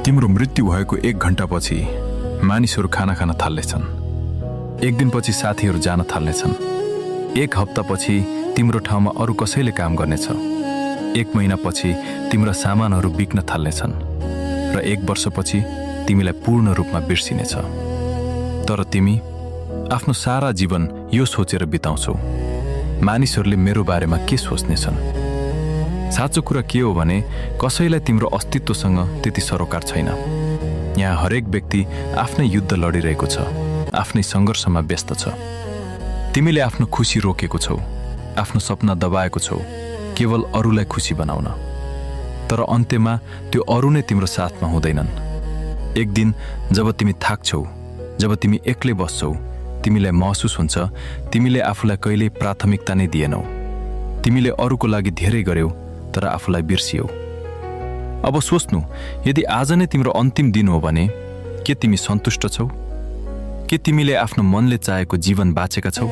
तिम्रो मृत्यु भएको 1 घण्टापछि मानिसहरू खाना खान थाल्नेछन्। 1 दिनपछि साथीहरू जान थाल्नेछन्। 1 हप्तापछि तिम्रो ठाउँमा अरू कसैले काम गर्नेछ। 1 महिनापछि तिम्रा सामानहरू बिक्न थाल्नेछन् र 1 वर्षपछि तिमीलाई पूर्ण रूपमा बिर्सिनेछ। तर तिमी आफ्नो सारा जीवन यो सोचेर बिताउँछौ, मानिसहरूले मेरो बारेमा के सोच्नेछन्। साँचो कुरा के हो भने कसैलाई तिम्रो अस्तित्वसँग त्यति सरोकार छैन। यहाँ हरेक व्यक्ति आफ्नै युद्ध लडिरहेको छ, आफ्नै सङ्घर्षमा व्यस्त छ। तिमीले आफ्नो खुसी रोकेको छौ, आफ्नो सपना दबाएको छौ, केवल अरूलाई खुसी बनाउन। तर अन्त्यमा त्यो अरू नै तिम्रो साथमा हुँदैनन्। एक दिन जब तिमी थाक्छौ, जब तिमी एक्लै बस्छौ, तिमीलाई महसुस हुन्छ तिमीले आफूलाई कहिल्यै प्राथमिकता नै दिएनौ। तिमीले अरूको लागि धेरै गर्यौ तर आफूलाई बिर्सियौ। अब सोच्नु, यदि आज नै तिम्रो अन्तिम दिन हो भने के तिमी सन्तुष्ट छौ? के तिमीले आफ्नो मनले चाहेको जीवन बाँचेका छौ?